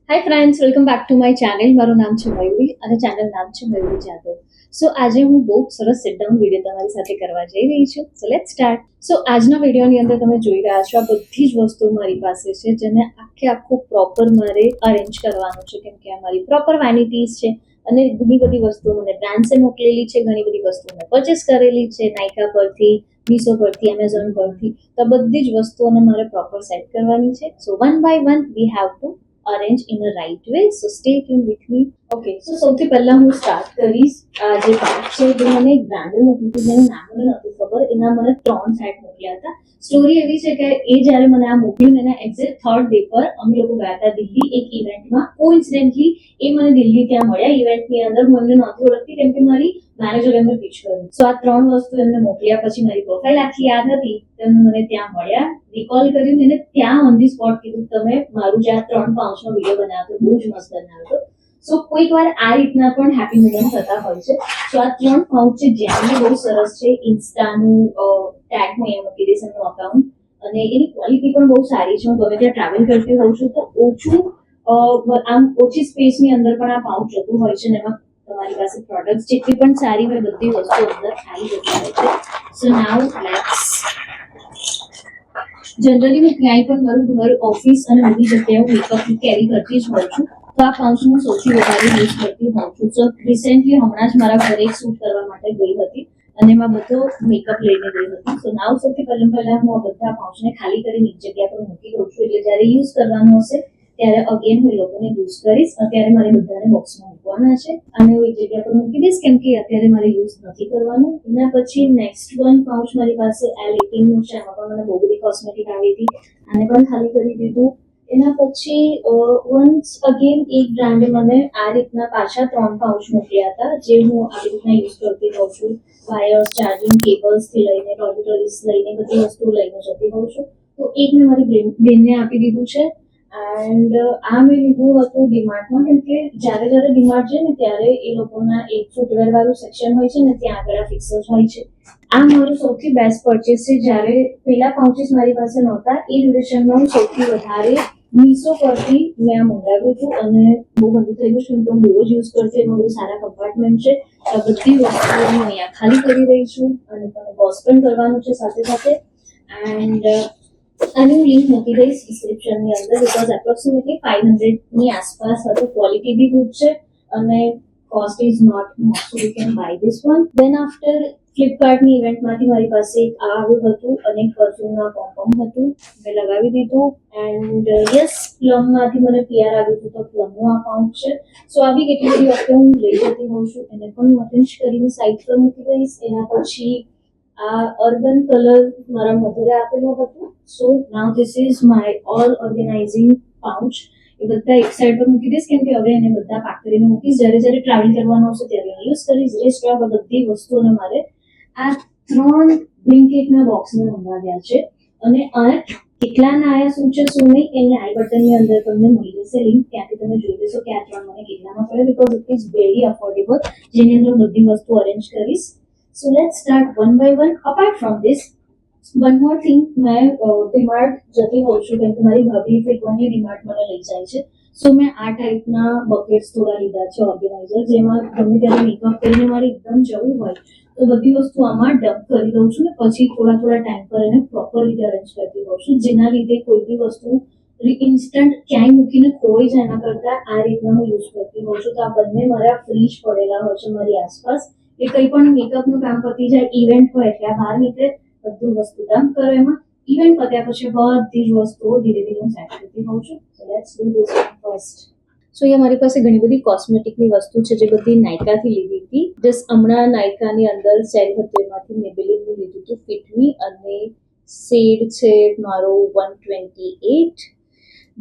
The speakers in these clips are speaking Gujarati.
Hi friends, welcome back to my channel. મારું નામ છે મયુરી અને ચેનલ નામ છે મયુરી જાદવ. સો આજે હું બહુ સરસ સિટ ડાઉન વિડીયો તમારી સાથે કરવા જઈ રહી છું. So let's start. સો આજના વિડીયોની અંદર તમે જોઈ રહ્યા છો આ બધી જ વસ્તુ મારી પાસે છે જેને આખું પ્રોપર મારે અરેન્જ કરવાનું છે, કેમ કે આ મારી પ્રોપર વેનિટીઝ છે અને ઘણી બધી વસ્તુઓ મને બ્રાન્ડ્સે મોકલેલી છે, ઘણી બધી વસ્તુઓ મેં પરચેસ કરેલી છે નાયકા પરથી, મીશો પરથી, એમેઝોન પરથી. તો આ બધી જ વસ્તુઓને મારે પ્રોપર સેટ કરવાની છે. So one by one we have to arrange in a right way. So stay tuned with me. Okay, so સૌથી પહેલા હું સ્ટાર્ટ કરીશ. આ જે પાર્ટ છે જે મને એક બ્રાન્ડે મોકલી હતી, જેનું નામ મને નથી ખબર. એના મને 3 સેટ મોકલ્યા હતા. સ્ટોરી એવી છે કે એ જ્યારે મને આ મોકલ્યું ને એના એક્ઝેક્ટ થર્ડ ડે પર અમે લોકો ગયા હતા દિલ્હી એક ઇવેન્ટમાં. કોઇન્સિડેન્ટલી એ મને દિલ્હી ત્યાં મળ્યા ઇવેન્ટની અંદર. હું એમને નહોતી ઓળખતી કેમ કે મારી મેનેજર એમને પીચ કર્યું. સો આ 3 વસ્તુ એમને મોકલ્યા પછી મારી પ્રોફાઇલ આખી યાદ હતી. તેમને મને ત્યાં મળ્યા, રિકોલ કર્યું એને ત્યાં ઓન ધી સ્પોટ કીધું તમે મારું જે આ 3 પાઉચનો વિડીયો બનાવ્યો હતો બહુ જ મસ્ત બનાવ્યો હતો. સો કોઈક વાર આ રીતના પણ હેપી મોમેન્ટ થતા હોય છે. સો આ 3 પાઉચ છે જેમની બહુ સરસ છે. ઇન્સ્ટાનું ટેગ હું અહીંયા મૂકી દઈશ એમનું અકાઉન્ટ, અને એની ક્વોલિટી પણ બહુ સારી છે. હું ગમે ત્યાં ટ્રાવેલ કરતી હોઉં છું તો આમ ઓછી સ્પેસની અંદર પણ આ પાઉચ જતું હોય છે ને એમાં તમારી પાસે પ્રોડક્ટ જેટલી પણ સારી હોય બધી વસ્તુ અંદર આવી જતી હોય છે. સો નાઉ લેટ્સ જનરલી હું ક્યાંય પણ મારું ઘર, ઓફિસ અને બધી જગ્યાએ હું મેકઅપ કેરી કરતી જ હોઉં છું. તો આ પાઉચ હું સૌથી વધારે યુઝ કરતી હોઉં છું. સો રિસેન્ટલી હમણાં જ મારા ઘરે એક શૂટ કરવા માટે ગઈ હતી અને એમાં બધો મેકઅપ લઈને ગઈ હતી. સો નાવ સૌથી પહેલા હું આ બધા પાઉચને ખાલી કરીને એક જગ્યા પર મૂકી દઉં છું, એટલે જ્યારે યુઝ કરવાનું હશે ત્યારે અગેન હું એ લોકોને યુઝ કરીશ. અત્યારે મારે બધાને બોક્સમાં મૂકવાના છે અને હું એક જગ્યા પર મૂકી દઈશ કેમ કે અત્યારે મારે યુઝ નથી કરવાનું. એના પછી નેક્સ્ટ વન પાઉચ મારી પાસે L18 નું છે. એમાં પણ મને બહુ બધી કોસ્મેટિક આવી હતી, આને પણ ખાલી કરી દીધું. એના પછી વન્સ અગેન એક બ્રાન્ડે મને આ રીતના પાછા 3 પાઉચ મોકલ્યા હતા જે હું આવી રીતના યુઝ કરતી હોઉં છું. વાયર્સ, ચાર્જિંગ કેબલ્સથી લઈને ટોયલેટરીઝ લઈને બધી વસ્તુ લઈને જતી હોઉં છું. તો એક મેં મારી બેનને આપી દીધું છે. એન્ડ આ મેં લીધું હતું ડીમાર્ટમાં, કેમ કે જ્યારે ડીમાર્ટ છે ને ત્યારે એ લોકોના એક ફૂટવેર વાળું સેક્શન હોય છે ને ત્યાં આગળ આ ફિક્સર હોય છે. આ મારું સૌથી બેસ્ટ પરચેસ છે. જ્યારે પેલા પાઉચીસ મારી પાસે નહોતા એ ડ્યુરેશનમાં હું સૌથી વધારે મીશો પરથી મેં આ મંગાવ્યું હતું અને બહુ બધું થઈ ગયું છે. હું બહુ જ યુઝ કરતી, એમાં બહુ સારા કમ્પાર્ટમેન્ટ છે. આ બધી વસ્તુઓ હું અહીંયા ખાલી કરી રહી છું અને તમે બોસ પણ કરવાનું છે સાથે સાથે. એન્ડ આની લિંક મૂકી દઈશ ડિસ્ક્રિપ્શનની અંદર, બીકોઝ એપ્રોક્સિમેટલી 500 ની આસપાસ હતું. ક્વોલિટી બી ગુડ છે અને cost is not much, so you can buy this one. Then after ફ્લિપકાર્ટની ઇવેન્ટમાંથી મારી પાસે એક આ આવ્યું હતું અને એક પરફ્યુમના પોમ્પોમ હતું, મેં લગાવી દીધું. એન્ડ યસ, પ્લમમાંથી મને PR આવ્યું હતું તો પ્લમનું આ પાઉચ છે. સો આવી કેટલી બધી વખતે હું લઈ જતી હોઉં છું, એને પણ હું અરેન્જ કરીને સાઈડ પર મૂકી દઈશ. એના પછી આ અર્બન કલર મારા મધરે આપેલું હતું. So now this is my all organising pouch. એ બધા એક સાઈડ પર મૂકી દઈશ કેમ કે હવે એને બધા પેક કરીને મૂકીશ. જ્યારે ટ્રાવેલ કરવાનું આવશે ત્યારે યુઝ કરીશ. રેસ્ટ આ બધી વસ્તુઓને મારે આ 3 બ્લિંકિટના બોક્સને મંગાવ્યા છે અને આ કેટલાના આયા શું છે શું નહીં એની આઈ બટનની અંદર તમને મળી જશે લિંક, ત્યાંથી તમે જોઈ લેશો કે આ 3 મને કેટલામાં પડે, because it is very affordable, જેની અંદર બધી વસ્તુ અરેન્જ કરીશ. So let's start one by one. Apart from this one more thing, મેં ડીમાર્ટ જતી હોઉં છું કેમ કે મારી ભાભી ફ્રિકવન્ટલી ડીમાર્ટ મને લઈ જાય છે. સો મેં આ ટાઈપના બકેટ્સ થોડા લીધા છે ઓર્ગેનાઇઝર, જેમાં ગમે ત્યારે મેકઅપ કરીને મારે એકદમ જવું હોય તો બધી વસ્તુ આમાં ડમ્પ કરી દઉં છું ને પછી થોડા ટાઈમ પર એને પ્રોપર રીતે અરેન્જ કરતી હોઉં છું, જેના લીધે કોઈ બી વસ્તુ ઇન્સ્ટન્ટ ક્યાંય મૂકીને ખોઈ જાય એના કરતાં આ રીતના હું યુઝ કરતી હોઉં છું. તો આ બંને મારા ફ્રીજ પડેલા હોય છે મારી આસપાસ. એ કંઈ પણ મેકઅપનું કામ પતી જાય, ઇવેન્ટ હોય એટલે આ બહાર નીકળે, બધું વસ્તુ ડમ્પ કરો એમાં. ઇવેન્ટ પત્યા પછી બધી જ વસ્તુઓ ધીરે ધીરે હું સેટ કરતી હોઉં છું. So let's do this first. So અહીંયા મારી પાસે ઘણી બધી કોસ્મેટિકની વસ્તુ છે જે બધી નાયકાથી લીધી હતી. જસ્ટ હમણાં નાયકાની અંદર સેલ હતું એમાંથી મેબેલિનનું લીધું હતું ફિટ મી, અને શેડ છે મારો 128.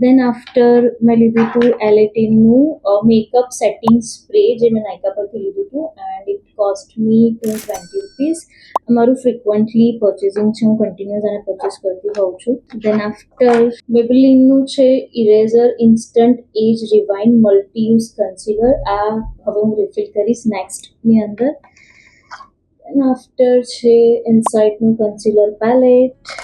દેન આફ્ટર મેં લીધું હતું L18 નું મેકઅપ સેટિંગ સ્પ્રે જે મેં નાયકા પરથી લીધું હતું and it cost me 220 rupees. અમારું ફ્રિકવન્ટલી પરચેસિંગ છે, હું કન્ટિન્યુઅસ આને પરચેસ કરતી હોઉં છું. દેન આફ્ટર મેબેલિનનું છે ઇરેઝર ઇન્સ્ટન્ટ એજ રિવાઇન મલ્ટી યુઝ કન્સીલર. આ હવે હું રિફિલ કરીશ નેક્સ્ટની અંદર. દેન આફ્ટર છે ઇનસાઇટનું કન્સીલર પેલેટ.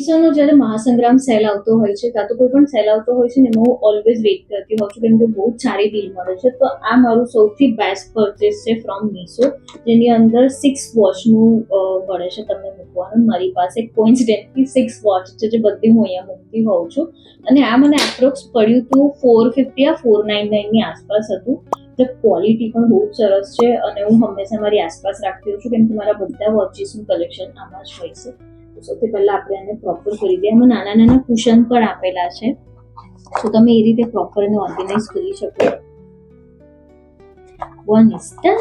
મીશોનો જ્યારે મહાસંગ્રામ સેલ આવતો હોય છે કાં તો કોઈ પણ સેલ આવતો હોય છે ને એમાં હું ઓલવેઝ વેઇટ કરતી હોઉં છું કેમ કે બહુ જ સારી ડીલ મળે છે. તો આ મારું સૌથી બેસ્ટ પરચેસ છે ફ્રોમ મીશો, જેની અંદર 6 વોચનું મળે છે તમને મૂકવાનું. મારી પાસે કોઇન્સિડન્ટલી 6 વોચ છે જે બધી હું અહીંયા મૂકતી હોઉં છું, અને આ મને એપ્રોક્સ પડ્યું હતું 450 યા 499 ની આસપાસ હતું. તો ક્વોલિટી પણ બહુ જ સરસ છે અને હું હંમેશા મારી આસપાસ રાખતી હોઉં છું કેમ કે મારા બધા વોચીસનું કલેક્શન આમાં જ હોય છે. સૌથી પહેલા આપણે એને પ્રોપર કરી દઈએ. એમાં નાના નાના કુશન પણ આપેલા છે, તો તમે એ રીતે પ્રોપર એને ઓર્ગેનાઇઝ કરી શકો. One is done.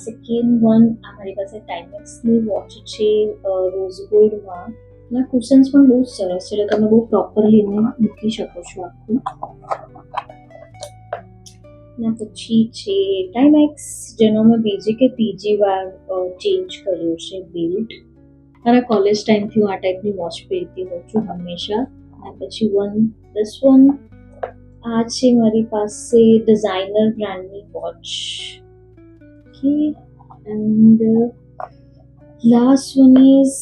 Second one આ મારી પાસે ટાઈમેક્સની વોચ છે રોઝ ગોલ્ડમાં. ના કુશન્સ પણ બહુ સરસ છે એટલે તમે બહુ પ્રોપરલી એને મૂકી શકો છો આખું. ના પછી છે ટાઈમેક્સ, જેનો મેં બીજી કે ત્રીજી વાર ચેન્જ કર્યો છે બેલ્ટ. મારા કોલેજ ટાઈમથી હું આ ટાઈપની વોચ પહેરતી હોઉં છું હંમેશા. અને પછી ધીસ વન આ છે મારી પાસે ડિઝાઇનર બ્રાન્ડની watch. Okay, and last one is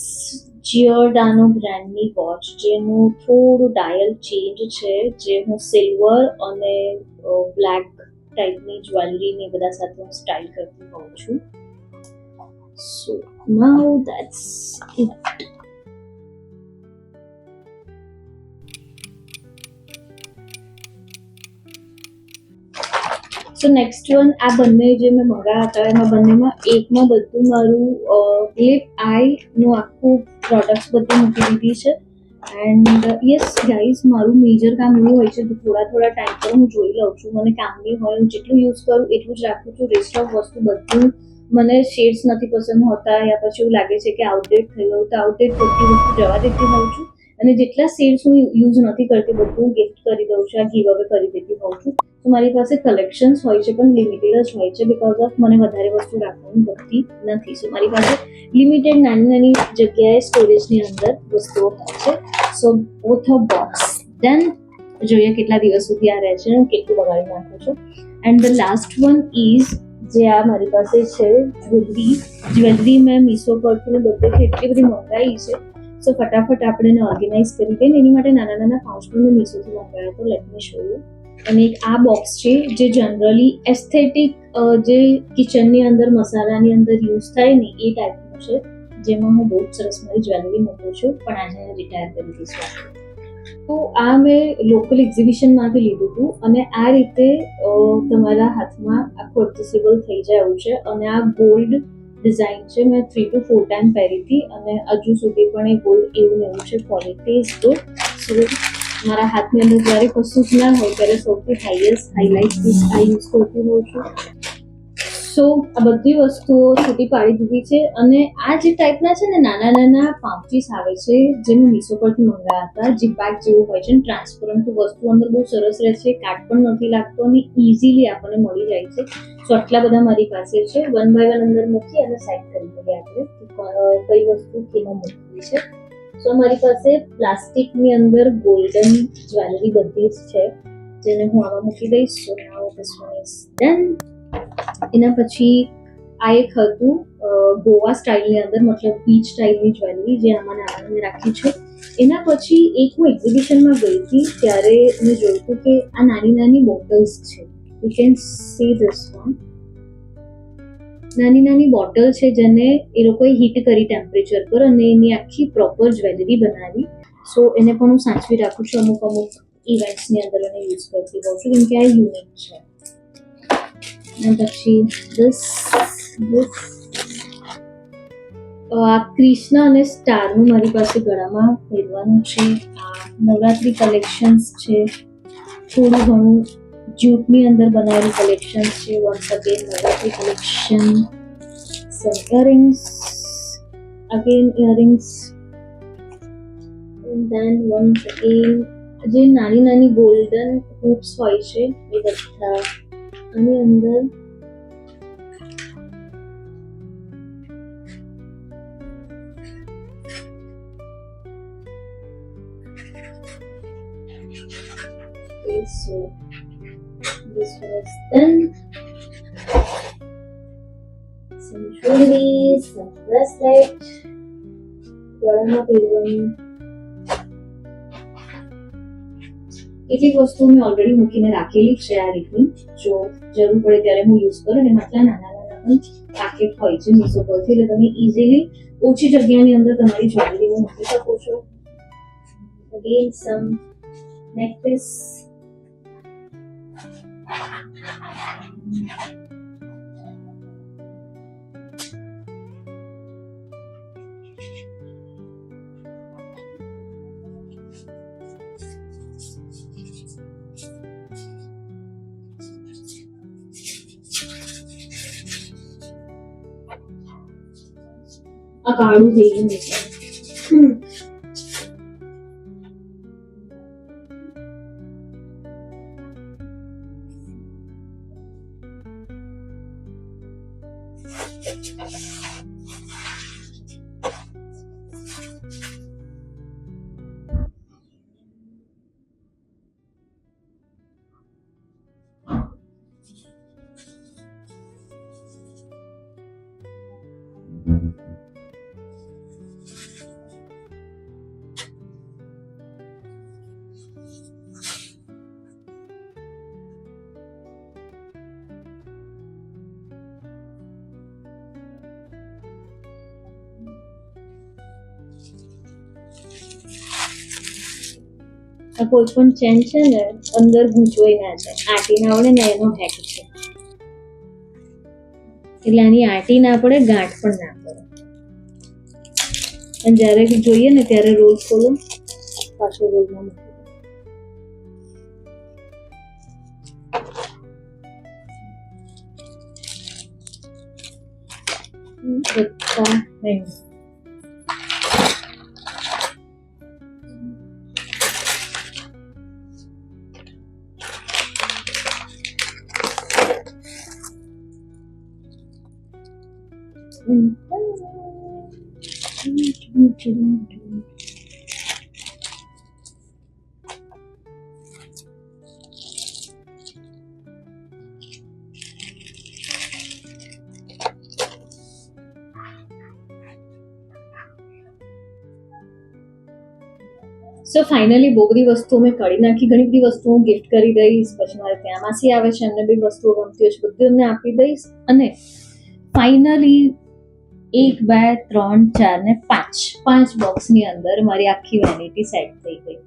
Giordano બ્રાન્ડની વોચ, જેનું થોડું ડાયલ ચેન્જ છે, જે હું સિલ્વર અને બ્લેક ટાઈપની જ્વેલરીની બધા સાથે હું સ્ટાઇલ કરતી હોઉં છું. So now that's it. So next one આ બંને જે મેં મંગાવ્યા હતા એમાં બંનેમાં એકમાં બધું મારું લિપ આઈનું આખું પ્રોડક્ટ્સ બધી મૂકી દીધી છે. એન્ડ યસ ગાઈઝ, મારું મેજર કામ એવું હોય છે તો થોડા ટાઈમ પર હું જોઈ લઉં છું. મને કામની હોય હું જેટલું યુઝ કરું એટલું જ રાખું છું. રેસ્ટ ઓફ વસ્તુ બધું મને શેડ્સ નથી પસંદ હોતા યા પછી એવું લાગે છે કે આઉટડેટ થઈ ગયું તો આઉટડેટ કરતી વસ્તુ જવા દેતી હોઉં છું, અને જેટલા શેડ્સ હું યુઝ નથી કરતી બધું ગિફ્ટ કરી દઉં છું, આ ગીવ અવે કરી દેતી હોઉં છું. તો મારી પાસે કલેક્શન્સ હોય છે પણ લિમિટેડ જ હોય છે બિકોઝ ઓફ મને વધારે વસ્તુ રાખવાની ગમતી નથી. સો મારી પાસે લિમિટેડ નાની જગ્યાએ સ્ટોરેજની અંદર વસ્તુઓ હોય છે. સો બોથ ઓફ બોક્સ દેન જોઈએ કેટલા દિવસ સુધી આ રહે છે અને કેટલું બગાડી નાખું છું. And the last one is જે આ મારી પાસે છે જ્વેલરી મેં મીશો પરથી બધેથી એટલી બધી મંગાવી છે. સો ફટાફટ આપણે એને ઓર્ગેનાઇઝ કરી દઈએ. એની માટે નાના પાઉચ પણ મેં મીશોથી મંગાવ્યા તો લેટ મી શો યુ. અને એક આ બોક્સ છે જે જનરલી એસ્થેટિક જે કિચનની અંદર મસાલાની અંદર યુઝ થાય ને એ ટાઈપનું છે, જેમાં હું બહુ જ સરસ મારી જ્વેલરી મૂકું છું, પણ આજે રિટાયર કરી દઈશું. તો આ મેં લોકલ એક્ઝિબિશનમાંથી લીધું હતું અને આ રીતે તમારા હાથમાં આખું એડજસ્ટેબલ થઈ જાય એવું છે. અને આ ગોલ્ડ ડિઝાઇન છે. મેં 3 to 4 ટાઈમ પહેરી હતી અને હજુ સુધી પણ એ ગોલ્ડ એવું એવું છે. Quality is good. સો મારા હાથની અંદર જ્યારે કશું જ ના હોય ત્યારે સૌથી હાઈલાઇટ આ યુઝ કરતી હોઉં છું. સો આ બધી વસ્તુઓ છૂટી પાડી દીધી છે. અને આ જે ટાઈપના છે ને નાના પાઉચીસ આવે છે જે મેં મીશો પરથી મંગાવ્યા હતા, જીપ બેગ જેવું હોય છે, ટ્રાન્સપરન્ટ વસ્તુ અંદર બહુ સરસ રહે છે, કાટ પણ નથી લાગતો અને ઇઝીલી આપણને મળી જાય છે. સો આટલા બધા મારી પાસે છે. વન બાય વન અંદર મૂકી અને સાઈડ કરી દઈએ આપણે કઈ વસ્તુ કેમાં મૂકવી છે. સો મારી પાસે પ્લાસ્ટિકની અંદર ગોલ્ડન જ્વેલરી બધી જ છે જેને હું આમાં મૂકી દઈશ. સો now this one is done. એના પછી આ એક હતું ગોવા સ્ટાઇલની અંદર, મતલબ બીચ સ્ટાઇલની જ્વેલરી જે આમાં નાના રાખી છે. એના પછી એક હું એક્ઝિબિશનમાં ગઈ હતી ત્યારે મેં જોયું હતું કે આ નાની બોટલ્સ છે. You can see this one. નાની બોટલ છે જેને એ લોકોએ હીટ કરી ટેમ્પરેચર પર અને એની આખી પ્રોપર જ્વેલરી બનાવી. સો એને પણ હું સાચવી રાખું છું. અમુક ઇવેન્ટ્સની અંદર એને યુઝ કરતી હોઉં છું કેમ કે આ યુનિક છે. અને પછી આ કૃષ્ણ અને સ્ટારનું મારી પાસે ગળામાં પહેરવાનું છે. આ નવરાત્રી કલેક્શન્સ છે. થોડું ઘણું જ્યુટની અંદર બનાવેલું કલેક્શન્સ છે. Once again Navratri collection. Some earrings, again earrings, and then once again જે નાની ગોલ્ડન હૂપ્સ હોય છે એ બધા આની અંદર. So this was done. Some jewelry, some bracelet, ગળામાં પહેરવાનું કેટલીક વસ્તુ મેં ઓલરેડી મૂકીને રાખેલી છે આ રીતની, જો જરૂર પડે ત્યારે હું યુઝ કરું. અને આટલા નાના નાના પણ પેકેટ હોય છે મીશો પરથી, એટલે તમે ઇઝીલી ઓછી જગ્યાની અંદર તમારી જ્વેલરીને મૂકી શકો છો. અગેન સમ નેકલેસ. આ કાળું થઈ ગયું છે. આ કોઈ પણ ચેન છે ને અંદર ગૂંચવાઈ ના જાય, આટી ના પડે ને એનો હેક છે. એટલે આની આટી ના પડે, ગાંઠ પણ ના પડે. અને જ્યારે જોઈએ ને ત્યારે રોલ ખોલો, પાછો રોલમાં મૂકી દો. બધા નહીં. સો ફાઇનલી બહુ બધી વસ્તુઓ મેં કરી નાખી, ઘણી બધી વસ્તુઓ ગિફ્ટ કરી દઈશ. પછી મારે ત્યાં માસી આવે છે, એમને બી વસ્તુઓ ગમતી હોય છે, બધું એમને આપી દઈશ. અને ફાઇનલી 1 2 3 4 ને 5 બોક્સની અંદર મારી આખી વેનિટી સેટ થઈ ગઈ.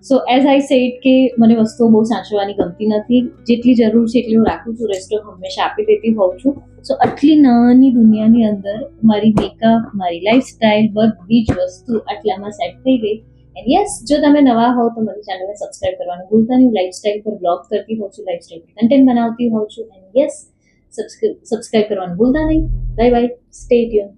સો એઝ આઈ સેડ કે મને વસ્તુઓ બહુ સાચવવાની ગમતી નથી, જેટલી જરૂર છે એટલી હું રાખું છું, રેસ્ટ હંમેશા આપી દેતી હોઉં છું. સો આટલી નાની દુનિયાની અંદર મારી મેકઅપ, મારી લાઈફસ્ટાઈલ, બધી જ વસ્તુ આટલામાં સેટ થઈ ગઈ. એન્ડ યસ, જો તમે નવા હોવ તો મારી ચેનલને સબસ્ક્રાઇબ કરવાનું ભૂલતા નહીં. લાઈફસ્ટાઈલ પર બ્લોગ કરતી હોઉં છું, લાઈફસ્ટાઈલ પર કન્ટેન્ટ બનાવતી હોઉં છું. એન્ડ યસ, સબસ્ક્રાઇબ કરવાનું ભૂલતા નહીં. Bye bye, stay tune.